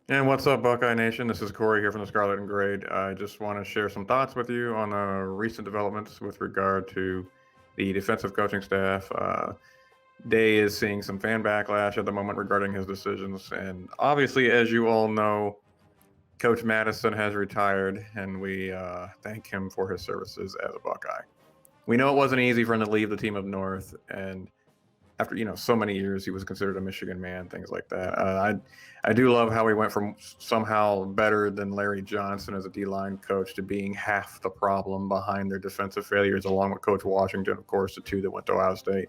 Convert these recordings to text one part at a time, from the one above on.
And what's up, Buckeye Nation? This is Corey here from the Scarlet and Grade. I just want to share some thoughts with you on recent developments with regard to the defensive coaching staff. Day is seeing some fan backlash at the moment regarding his decisions. And obviously, as you all know, Coach Mattison has retired, and we thank him for his services as a Buckeye. We know it wasn't easy for him to leave the team up north, and after so many years he was considered a Michigan man, things like that. I do love how he went from somehow better than Larry Johnson as a D-line coach to being half the problem behind their defensive failures, along with Coach Washington, of course, the two that went to Ohio State.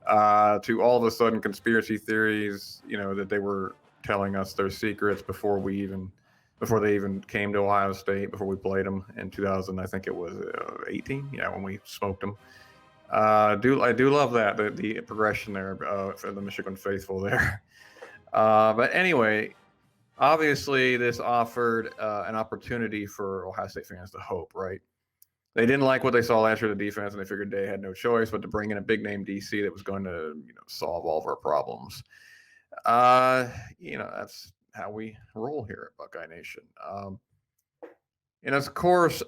To all of a sudden conspiracy theories, that they were telling us their secrets before they even came to Ohio State, before we played them in 2000, I think it was 18, yeah, when we smoked them. I do love that the progression there for the Michigan faithful there. But anyway, obviously this offered an opportunity for Ohio State fans to hope, right? They didn't like what they saw last year of the defense, and they figured they had no choice but to bring in a big name DC that was going to solve all of our problems. That's how we roll here at Buckeye Nation. And of course,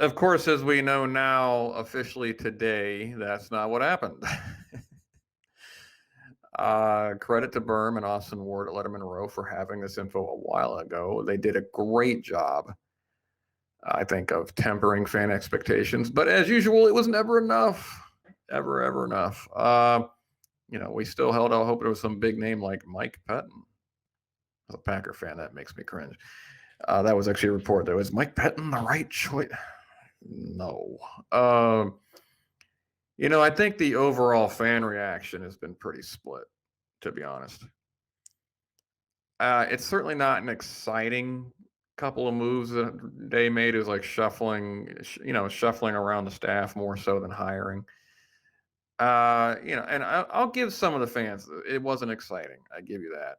as we know now, officially today, that's not what happened. Credit to Berm and Austin Ward at Letterman Row for having this info a while ago. They did a great job, I think, of tempering fan expectations. But as usual, it was never enough. Ever enough. We still held out hope it was some big name like Mike Pettin. As a Packer fan, that makes me cringe. That was actually a report. There was Mike Pettin the right choice? No. I think the overall fan reaction has been pretty split, to be honest. It's certainly not an exciting couple of moves that they made. It was like shuffling around the staff more so than hiring. And I'll give some of the fans, it wasn't exciting. I give you that.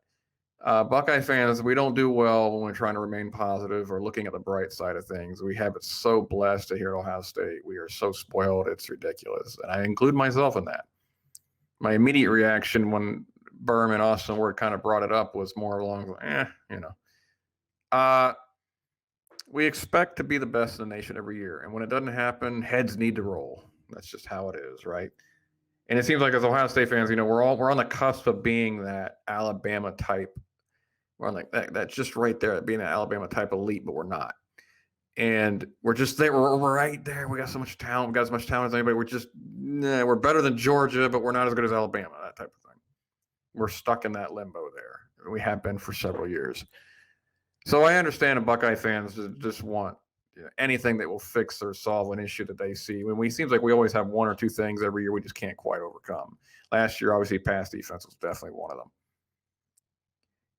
Buckeye fans, we don't do well when we're trying to remain positive or looking at the bright side of things. We have it so blessed to hear at Ohio State. We are so spoiled, it's ridiculous. And I include myself in that. My immediate reaction when Berm and Austin Ward kind of brought it up was more along, Uh, we expect to be the best in the nation every year. And when it doesn't happen, heads need to roll. That's just how it is, right? And it seems like as Ohio State fans, we're on the cusp of being that Alabama type. We're on like that's just right there, being an Alabama type elite, but we're not. And we're just there. We're right there. We got so much talent. We got as much talent as anybody. We're better than Georgia, but we're not as good as Alabama. That type of thing. We're stuck in that limbo there. We have been for several years. So I understand the Buckeye fans just want anything that will fix or solve an issue that they see. It seems like we always have one or two things every year we just can't quite overcome. Last year, obviously, pass defense was definitely one of them.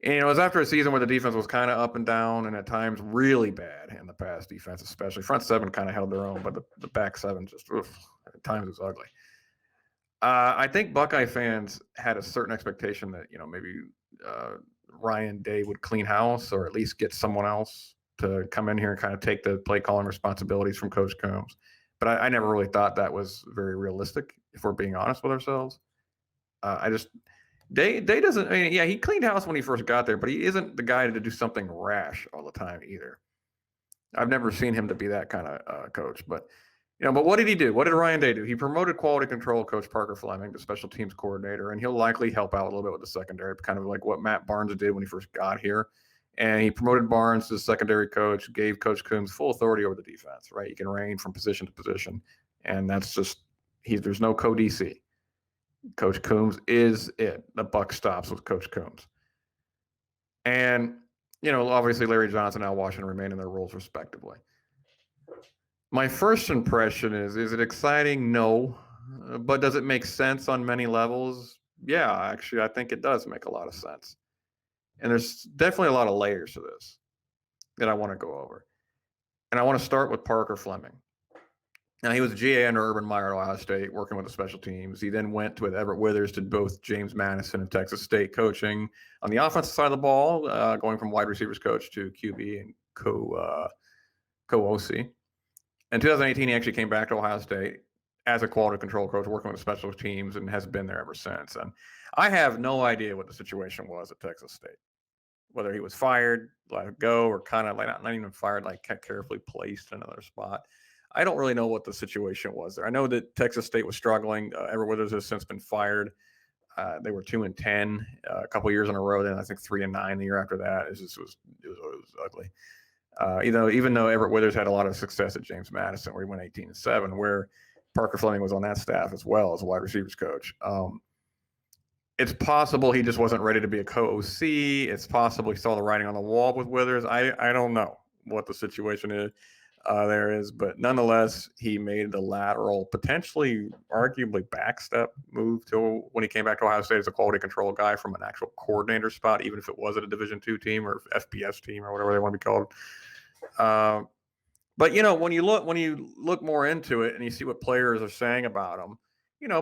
And it was after a season where the defense was kind of up and down and at times really bad in the pass defense, especially. Front seven kind of held their own, but the back seven just, at times it was ugly. I think Buckeye fans had a certain expectation that, maybe Ryan Day would clean house or at least get someone else to come in here and kind of take the play calling responsibilities from Coach Coombs. But I never really thought that was very realistic, if we're being honest with ourselves. I just Day doesn't. I mean, yeah, he cleaned house when he first got there, but he isn't the guy to do something rash all the time either. I've never seen him to be that kind of coach. But what did he do? What did Ryan Day do? He promoted quality control coach Parker Fleming to special teams coordinator, and he'll likely help out a little bit with the secondary, kind of like what Matt Barnes did when he first got here. And he promoted Barnes to secondary coach, gave Coach Coombs full authority over the defense. Right, you can reign from position to position, and that's just there's no co-DC. Coach Coombs is it. The buck stops with Coach Coombs. And, obviously Larry Johnson and Al Washington remain in their roles respectively. My first impression is it exciting? No. But does it make sense on many levels? Yeah, actually, I think it does make a lot of sense. And there's definitely a lot of layers to this that I want to go over. And I want to start with Parker Fleming. Now, he was a GA under Urban Meyer at Ohio State, working with the special teams. He then went with Everett Withers, did both James Madison and Texas State coaching on the offensive side of the ball, going from wide receivers coach to QB and co-OC. In 2018, he actually came back to Ohio State as a quality control coach, working with the special teams, and has been there ever since. And I have no idea what the situation was at Texas State. whether he was fired, let go, or kind of like not even fired, like carefully placed in another spot. I don't really know what the situation was there. I know that Texas State was struggling. Everett Withers has since been fired. They were 2-10 a couple years in a row. Then I think 3-9 the year after that. It was ugly. Even though Everett Withers had a lot of success at James Madison, where he went 18-7, where Parker Fleming was on that staff as well as a wide receivers coach. It's possible he just wasn't ready to be a co-OC. It's possible he saw the writing on the wall with Withers. I don't know what the situation is. There is, but nonetheless, he made the lateral, potentially, arguably backstep move to when he came back to Ohio State as a quality control guy from an actual coordinator spot, even if it was at a Division II team or FBS team or whatever they want to be called. But when you look more into it and you see what players are saying about him,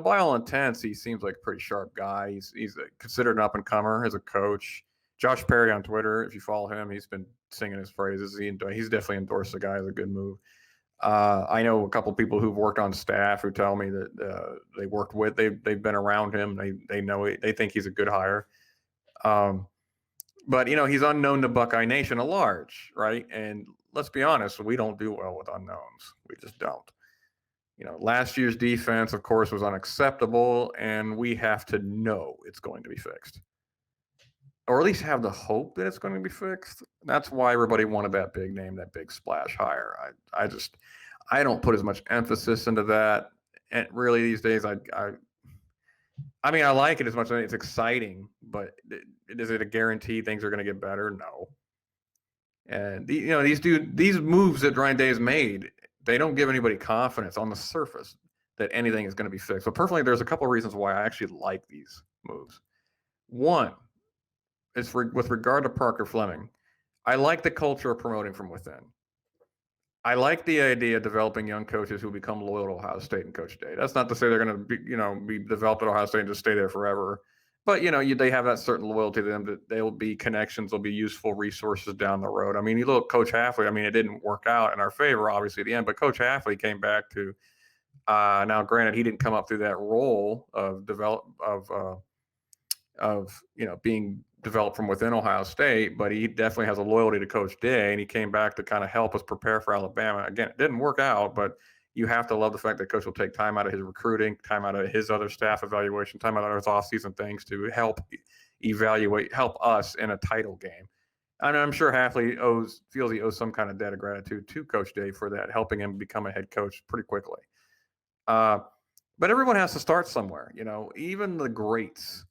by all intents, he seems like a pretty sharp guy. He's considered an up and comer as a coach. Josh Perry on Twitter, if you follow him, he's been singing his praises. He's definitely endorsed the guy as a good move. I know a couple people who've worked on staff who tell me that they worked with, they've been around him. They know they think he's a good hire. But he's unknown to Buckeye Nation at large, right? And let's be honest, we don't do well with unknowns. We just don't. Last year's defense, of course, was unacceptable, and we have to know it's going to be fixed. Or at least have the hope that it's going to be fixed. That's why everybody wanted that big name, that big splash hire. I don't put as much emphasis into that. And really these days, I like it as much as it's exciting, but is it a guarantee things are going to get better? No. And these moves that Ryan Day has made, they don't give anybody confidence on the surface that anything is going to be fixed. But personally, there's a couple of reasons why I actually like these moves. One, is with regard to Parker Fleming. I like the culture of promoting from within. I like the idea of developing young coaches who become loyal to Ohio State and Coach Day. That's not to say they're going to be developed at Ohio State and just stay there forever. But, they have that certain loyalty to them that they'll be connections, they'll be useful resources down the road. I mean, you look at Coach Hafley. I mean, it didn't work out in our favor, obviously, at the end. But Coach Hafley came back to now, granted, he didn't come up through that role of being developed from within Ohio State, but he definitely has a loyalty to Coach Day, and he came back to kind of help us prepare for Alabama. Again, it didn't work out, but you have to love the fact that Coach will take time out of his recruiting, time out of his other staff evaluation, time out of his off-season things to help us in a title game. And I'm sure Hafley feels he owes some kind of debt of gratitude to Coach Day for that, helping him become a head coach pretty quickly. But everyone has to start somewhere, even the greats.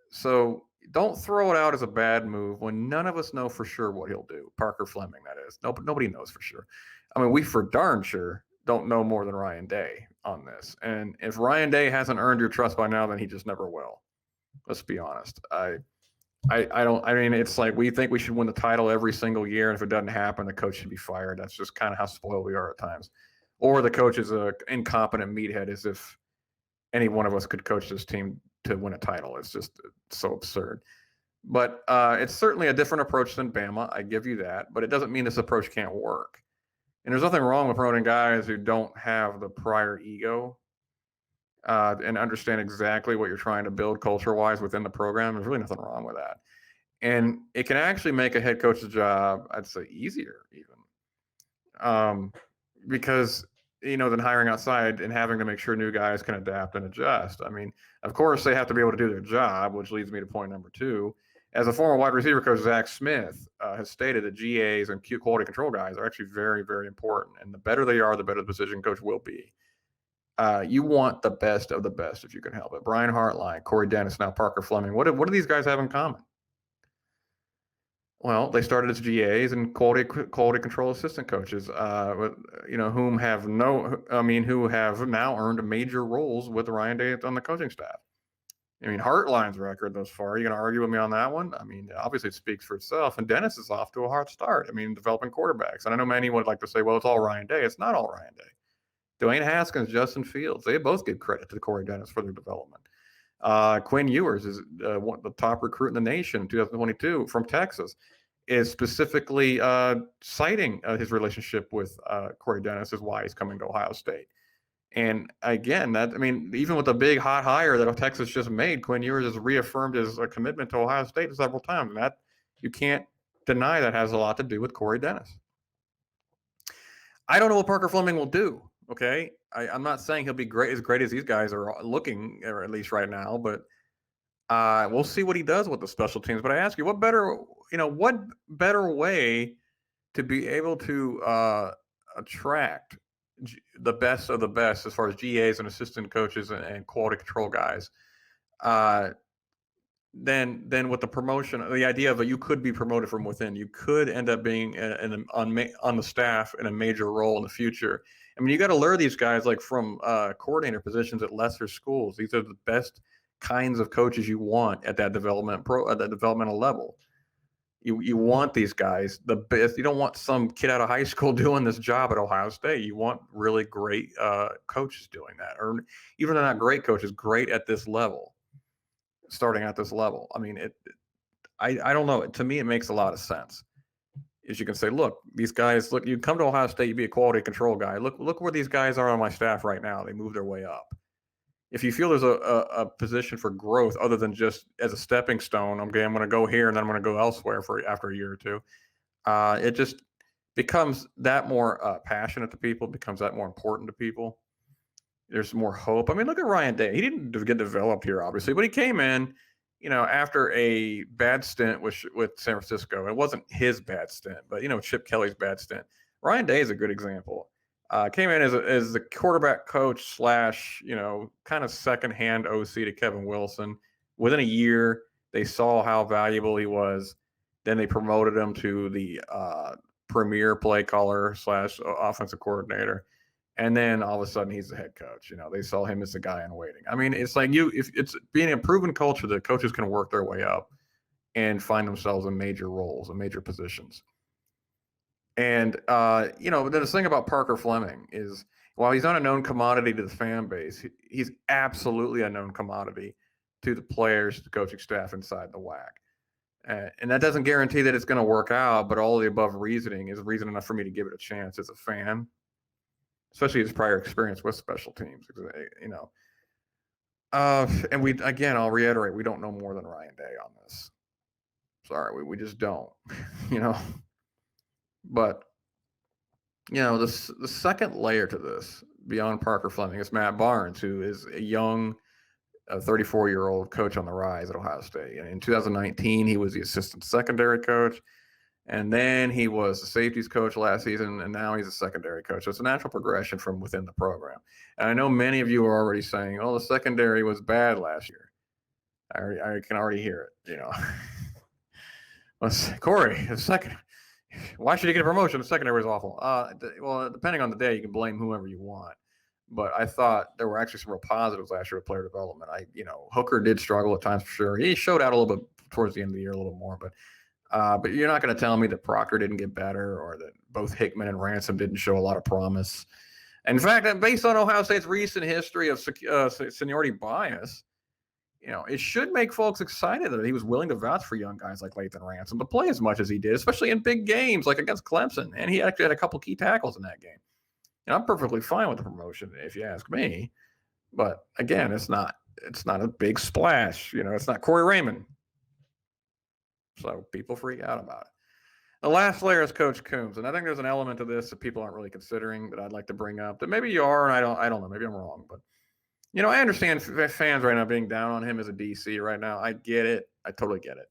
So don't throw it out as a bad move when none of us know for sure what he'll do. Parker Fleming, that is. Nobody knows for sure. I mean, we for darn sure don't know more than Ryan Day on this. And if Ryan Day hasn't earned your trust by now, then he just never will. Let's be honest. It's like we think we should win the title every single year, and if it doesn't happen, the coach should be fired. That's just kind of how spoiled we are at times. Or the coach is an incompetent meathead, as if any one of us could coach this team to win a title. It's just so absurd. But it's certainly a different approach than Bama. I give you that. But it doesn't mean this approach can't work. And there's nothing wrong with promoting guys who don't have the prior ego and understand exactly what you're trying to build culture-wise within the program. There's really nothing wrong with that. And it can actually make a head coach's job, I'd say, easier even. Because than hiring outside and having to make sure new guys can adapt and adjust. I mean, of course, they have to be able to do their job, which leads me to point number 2. As a former wide receiver coach, Zach Smith has stated that GAs and quality control guys are actually very, very important. And the better they are, the better the position coach will be. You want the best of the best if you can help it. Brian Hartline, Corey Dennis, now Parker Fleming. What do these guys have in common? Well, they started as GAs and quality control assistant coaches, who have now earned major roles with Ryan Day on the coaching staff. I mean, Hartline's record thus far, are you going to argue with me on that one? I mean, obviously it speaks for itself. And Dennis is off to a hard start. I mean, developing quarterbacks. And I know many would like to say, well, it's all Ryan Day. It's not all Ryan Day. Dwayne Haskins, Justin Fields, they both give credit to Corey Dennis for their development. Quinn Ewers is the top recruit in the nation in 2022 from Texas, is specifically citing his relationship with Corey Dennis as why he's coming to Ohio State. And again, even with the big hot hire that Texas just made, Quinn Ewers has reaffirmed his commitment to Ohio State several times. And You can't deny that has a lot to do with Corey Dennis. I don't know what Parker Fleming will do. Okay, I'm not saying he'll be great as these guys are looking, or at least right now, but we'll see what he does with the special teams. But I ask you, what better way to be able to attract the best of the best as far as GAs and assistant coaches and quality control guys uh, than with the promotion, the idea of you could be promoted from within. You could end up being on the staff in a major role in the future. I mean, you got to lure these guys like from coordinator positions at lesser schools. These are the best kinds of coaches you want at that developmental level. You want these guys the best. You don't want some kid out of high school doing this job at Ohio State. You want really great coaches doing that, or even they're not great coaches, great at this level, starting at this level. I mean, I don't know. To me, it makes a lot of sense. Is you can say, look, these guys, look, you come to Ohio State, you be a quality control guy. Look where these guys are on my staff right now. They move their way up. If you feel there's a position for growth other than just as a stepping stone, I'm going to go here and then I'm going to go elsewhere after a year or two, it just becomes that more passionate to people, becomes that more important to people. There's more hope. I mean, look at Ryan Day. He didn't get developed here, obviously, but he came in, after a bad stint with San Francisco. It wasn't his bad stint, but, Chip Kelly's bad stint. Ryan Day is a good example. Came in as the quarterback coach / kind of secondhand OC to Kevin Wilson. Within a year, they saw how valuable he was. Then they promoted him to the premier play caller / offensive coordinator. And then all of a sudden he's the head coach. They saw him as the guy in waiting. I mean, it's like if it's being a proven culture that coaches can work their way up and find themselves in major roles and major positions. And, the thing about Parker Fleming is while he's not a known commodity to the fan base, he's absolutely a known commodity to the players, the coaching staff inside the WAC. And that doesn't guarantee that it's going to work out, but all of the above reasoning is reason enough for me to give it a chance as a fan, especially his prior experience with special teams, and I'll reiterate, we don't know more than Ryan Day on this. Sorry, we just don't, But, the second layer to this, beyond Parker Fleming, is Matt Barnes, who is a young 34-year-old coach on the rise at Ohio State. And in 2019, he was the assistant secondary coach. And then he was the safeties coach last season, and now he's a secondary coach. So it's a natural progression from within the program. And I know many of you are already saying, oh, the secondary was bad last year. I can already hear it, Well, Corey, the second. Why should he get a promotion? The secondary was awful. Well, depending on the day, you can blame whoever you want. But I thought there were actually some real positives last year with player development. Hooker did struggle at times for sure. He showed out a little bit towards the end of the year, a little more. But you're not going to tell me that Proctor didn't get better or that both Hickman and Ransom didn't show a lot of promise. In fact, based on Ohio State's recent history of seniority bias, it should make folks excited that he was willing to vouch for young guys like Lathan Ransom to play as much as he did, especially in big games like against Clemson. And he actually had a couple key tackles in that game. And I'm perfectly fine with the promotion, if you ask me. But again, it's not a big splash. It's not Corey Raymond. So people freak out about it. The last layer is Coach Coombs. And I think there's an element to this that people aren't really considering that I'd like to bring up that maybe you are, and I don't know. Maybe I'm wrong, but I understand fans right now being down on him as a DC right now. I get it. I totally get it.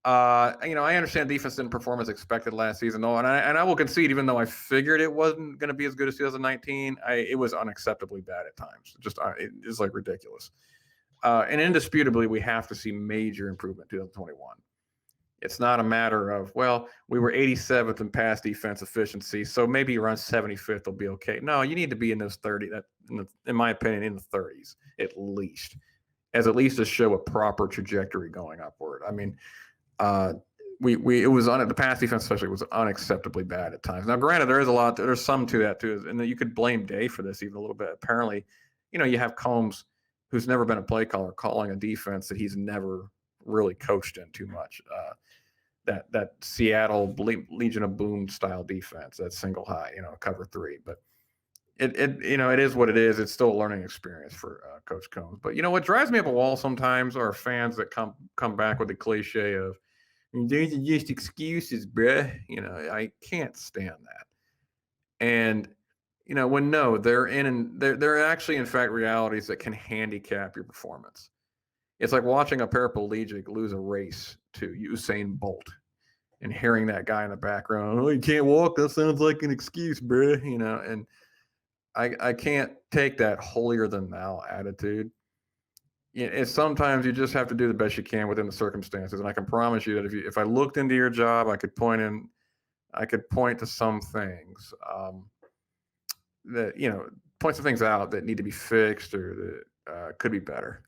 I understand defense didn't perform as expected last season, though, and I will concede, even though I figured it wasn't going to be as good as 2019, it was unacceptably bad at times. It's like ridiculous. And indisputably, we have to see major improvement in 2021. It's not a matter of, well, we were 87th in pass defense efficiency, so maybe around 75th will be okay. No, you need to be in those 30, in my opinion, in the 30s at least to show a proper trajectory going upward. I mean, the pass defense especially was unacceptably bad at times. Now, granted, there's some to that too, and that you could blame Day for this even a little bit. Apparently, you have Combs, who's never been a play caller, calling a defense that he's never really coached in too much. That Seattle Legion of Boom style defense, that single high, cover three. But it is what it is. It's still a learning experience for Coach Coombs. But what drives me up a wall sometimes are fans that come back with the cliche of, These are just excuses, bruh. I can't stand that. And when no, they're actually in fact realities that can handicap your performance. It's like watching a paraplegic lose a race to Usain Bolt and hearing that guy in the background, oh, you can't walk. That sounds like an excuse, bruh. And I can't take that holier than thou attitude. It's sometimes you just have to do the best you can within the circumstances. And I can promise you that if I looked into your job, I could point to some things that point some things out that need to be fixed or that could be better.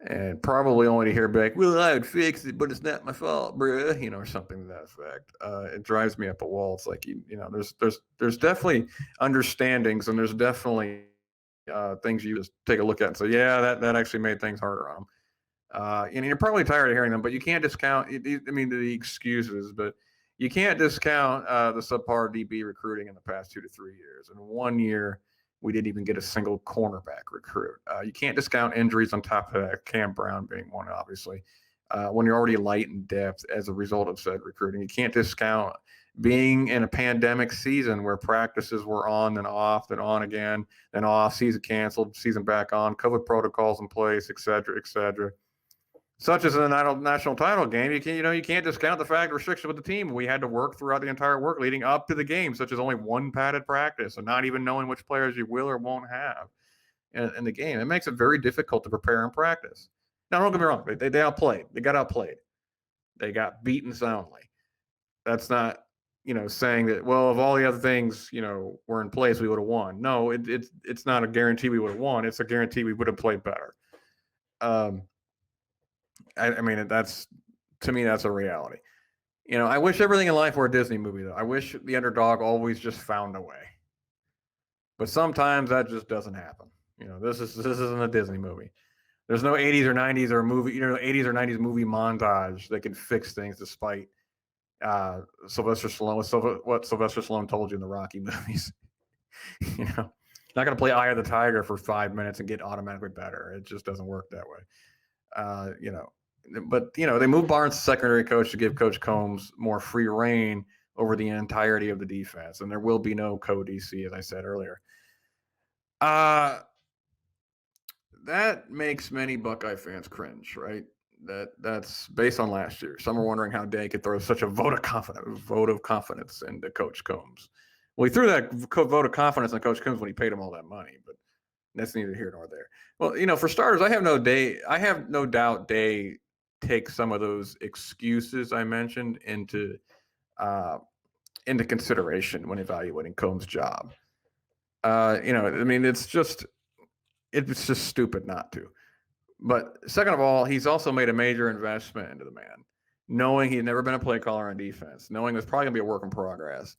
And probably only to hear back, well, I would fix it, but it's not my fault, bruh, or something to that effect. It drives me up a wall. It's like, there's definitely understandings and there's definitely things you just take a look at and say, yeah, that actually made things harder on them. And you're probably tired of hearing them, but you can't discount, the excuses, but you can't discount the subpar DB recruiting in the past 2 to 3 years. In 1 year, we didn't even get a single cornerback recruit. You can't discount injuries on top of that, Cam Brown being one, obviously, when you're already light in depth as a result of said recruiting. You can't discount being in a pandemic season where practices were on and off, then on again, then off, season canceled, season back on, COVID protocols in place, et cetera, et cetera. Such as in the national title game, you can't discount the fact restriction with the team. We had to work throughout the entire work leading up to the game, such as only one padded practice and not even knowing which players you will or won't have in the game. It makes it very difficult to prepare in practice. Now, don't get me wrong. They outplayed. They got outplayed. They got beaten soundly. That's not, saying that, well, if all the other things, were in place, we would have won. No, it's not a guarantee we would have won. It's a guarantee we would have played better. That's, to me, that's a reality. I wish everything in life were a Disney movie, though. I wish the underdog always just found a way. But sometimes that just doesn't happen. This isn't a Disney movie. There's no 80s or 90s or movie, 80s or 90s movie montage that can fix things despite Sylvester Stallone, what Sylvester Stallone told you in the Rocky movies. Not going to play Eye of the Tiger for 5 minutes and get automatically better. It just doesn't work that way. But they moved Barnes to secondary coach to give Coach Coombs more free reign over the entirety of the defense, and there will be no co-DC, as I said earlier. That makes many Buckeye fans cringe, right? That's based on last year. Some are wondering how Day could throw such a vote of confidence into Coach Coombs. Well, he threw that vote of confidence on Coach Coombs when he paid him all that money, but that's neither here nor there. Well, for starters, I have no doubt Day takes some of those excuses I mentioned into consideration when evaluating Coombs' job. It's just stupid not to. But second of all, he's also made a major investment into the man, knowing he had never been a play caller on defense, knowing there's probably going to be a work in progress.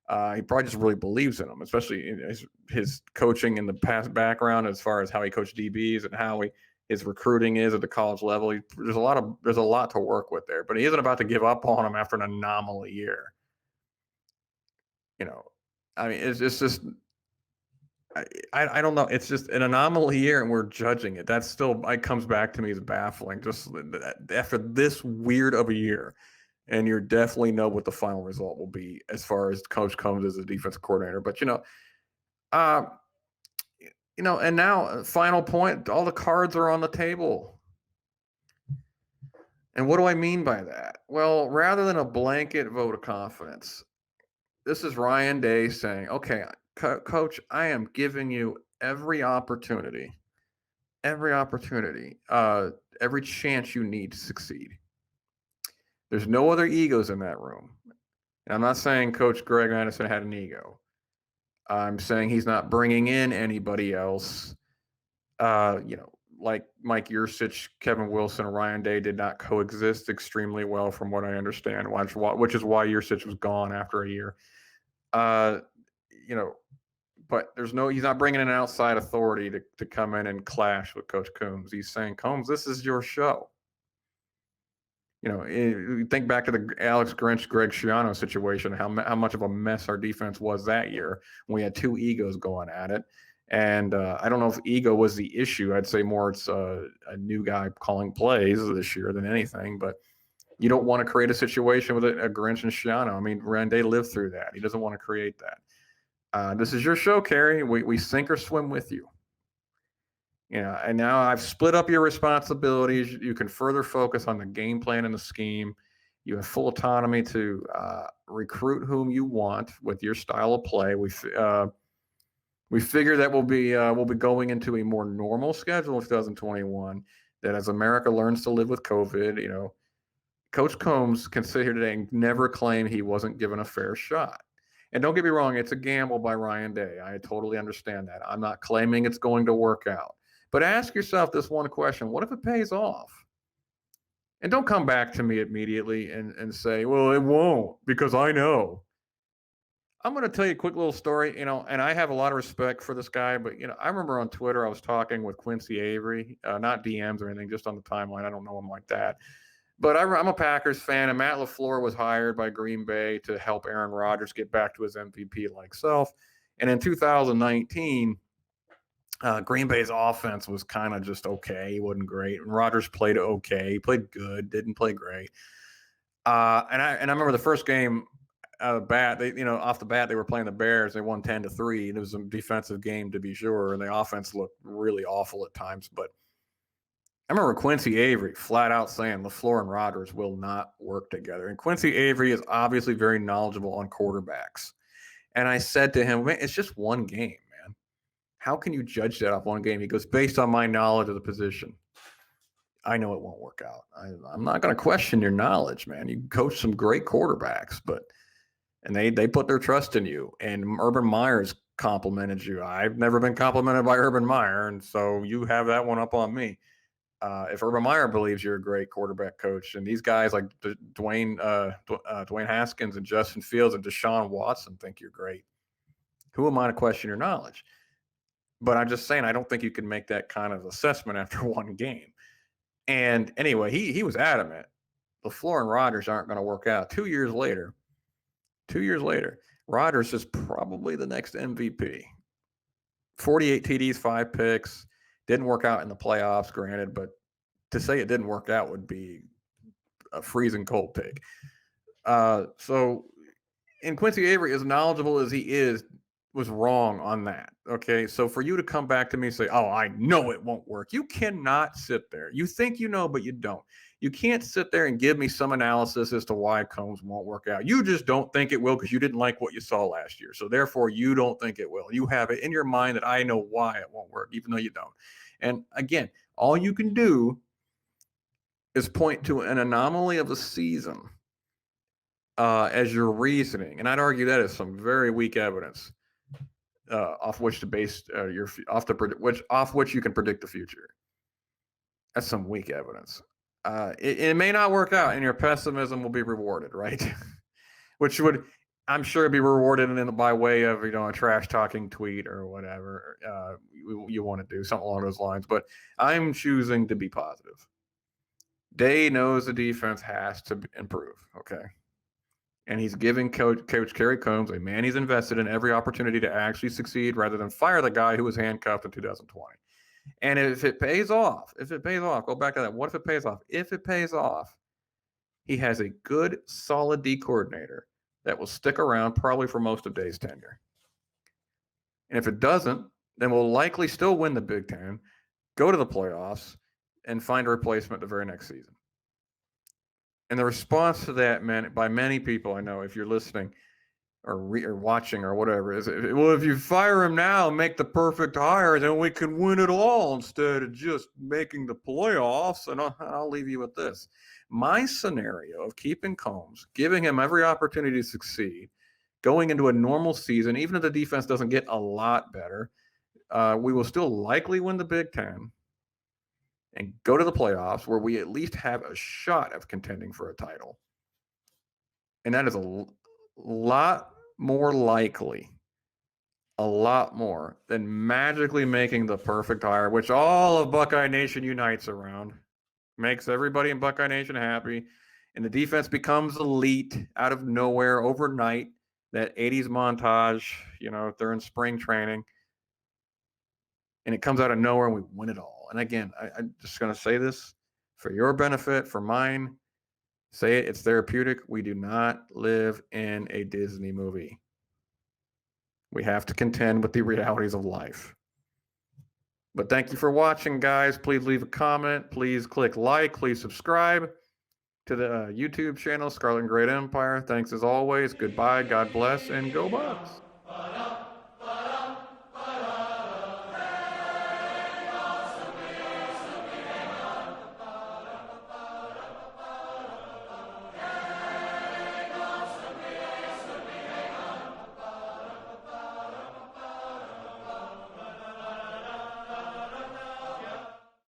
He probably just really believes in him, especially in his coaching in the past background as far as how he coached DBs and how his recruiting is at the college level. There's a lot to work with there, but he isn't about to give up on him after an anomaly year. It's just I don't know. It's just an anomaly year, and we're judging it. That still comes back to me as baffling. Just after this weird of a year, and you definitely know what the final result will be as far as Coach Coombs as a defensive coordinator. But and now final point: all the cards are on the table. And what do I mean by that? Well, rather than a blanket vote of confidence, this is Ryan Day saying, "Okay, Coach, I am giving you every opportunity, every chance you need to succeed. There's no other egos in that room." And I'm not saying Coach Greg Mattison had an ego. I'm saying he's not bringing in anybody else. Like Mike Yursich, Kevin Wilson, Ryan Day did not coexist extremely well, from what I understand, which is why Yursich was gone after a year. But he's not bringing in an outside authority to come in and clash with Coach Coombs. He's saying, Coombs, this is your show. Think back to the Alex Grinch, Greg Schiano situation, how much of a mess our defense was that year when we had two egos going at it. And I don't know if ego was the issue. I'd say more it's a new guy calling plays this year than anything. But You don't want to create a situation with a Grinch and Shiano. I mean, Rande lived through that. He doesn't want to create that. This is your show, Kerry. We sink or swim with you. And now I've split up your responsibilities. You can further focus on the game plan and the scheme. You have full autonomy to recruit whom you want with your style of play. We figure that we'll be going into a more normal schedule in 2021. That as America learns to live with COVID, Coach Coombs can sit here today and never claim he wasn't given a fair shot. And don't get me wrong, it's a gamble by Ryan Day. I totally understand that. I'm not claiming it's going to work out. But ask yourself this one question: what if it pays off? And don't come back to me immediately and say, well, it won't, because I know. I'm going to tell you a quick little story, and I have a lot of respect for this guy, but, I remember on Twitter I was talking with Quincy Avery, not DMs or anything, just on the timeline. I don't know him like that. But I'm a Packers fan, and Matt LaFleur was hired by Green Bay to help Aaron Rodgers get back to his MVP-like self. And in 2019, Green Bay's offense was kind of just okay. He wasn't great. And Rodgers played okay. He played good, didn't play great. And I remember the first game off the bat, they were playing the Bears. They won 10-3. It was a defensive game, to be sure, and the offense looked really awful at times. But I remember Quincy Avery flat out saying LaFleur and Rodgers will not work together. And Quincy Avery is obviously very knowledgeable on quarterbacks. And I said to him, man, it's just one game, man. How can you judge that off one game? He goes, based on my knowledge of the position, I know it won't work out. I'm not going to question your knowledge, man. You coach some great quarterbacks, and they put their trust in you. And Urban Meyer's complimented you. I've never been complimented by Urban Meyer, and so you have that one up on me. If Urban Meyer believes you're a great quarterback coach, and these guys like Dwayne Haskins and Justin Fields and Deshaun Watson think you're great, who am I to question your knowledge? But I'm just saying, I don't think you can make that kind of assessment after one game. And anyway, he was adamant. LaFleur and Rodgers aren't going to work out. 2 years later, Rodgers is probably the next MVP. 48 TDs, 5 picks. Didn't work out in the playoffs, granted, but to say it didn't work out would be a freezing cold take. And Quincy Avery, as knowledgeable as he is, was wrong on that. Okay, so for you to come back to me and say, oh, I know it won't work. You cannot sit there. You think you know, but you don't. You can't sit there and give me some analysis as to why Combs won't work out. You just don't think it will because you didn't like what you saw last year. So therefore, you don't think it will. You have it in your mind that I know why it won't work, even though you don't. And again, all you can do is point to an anomaly of the season as your reasoning. And I'd argue that is some very weak evidence off which to base off which you can predict the future. That's some weak evidence. It may not work out, and your pessimism will be rewarded, right? Which would, I'm sure, be rewarded by way of a trash talking tweet or whatever you want to do, something along those lines. But I'm choosing to be positive. Day knows the defense has to improve. Okay. And he's giving Coach Kerry Coombs, a man he's invested in, every opportunity to actually succeed rather than fire the guy who was handcuffed in 2020. And if it pays off, go back to that. What if it pays off? If it pays off, he has a good, solid D coordinator that will stick around probably for most of Day's tenure. And if it doesn't, then we'll likely still win the Big Ten, go to the playoffs, and find a replacement the very next season. And the response to that, by many people I know, if you're listening or watching or whatever, is, well, if you fire him now and make the perfect hire, then we can win it all instead of just making the playoffs. And I'll leave you with this. My scenario of keeping Combs, giving him every opportunity to succeed, going into a normal season, even if the defense doesn't get a lot better, we will still likely win the Big Ten and go to the playoffs where we at least have a shot of contending for a title. And that is a lot more likely, than magically making the perfect hire, which all of Buckeye Nation unites around, makes everybody in Buckeye Nation happy, and the defense becomes elite out of nowhere overnight, that 80s montage, during spring training, and it comes out of nowhere and we win it all. And again, I'm just going to say this for your benefit, for mine. Say it, it's therapeutic. We do not live in a Disney movie. We have to contend with the realities of life. But thank you for watching, guys. Please leave a comment. Please click like. Please subscribe to the YouTube channel, Scarlet and Great Empire. Thanks as always. Goodbye. God bless, and go Bucks.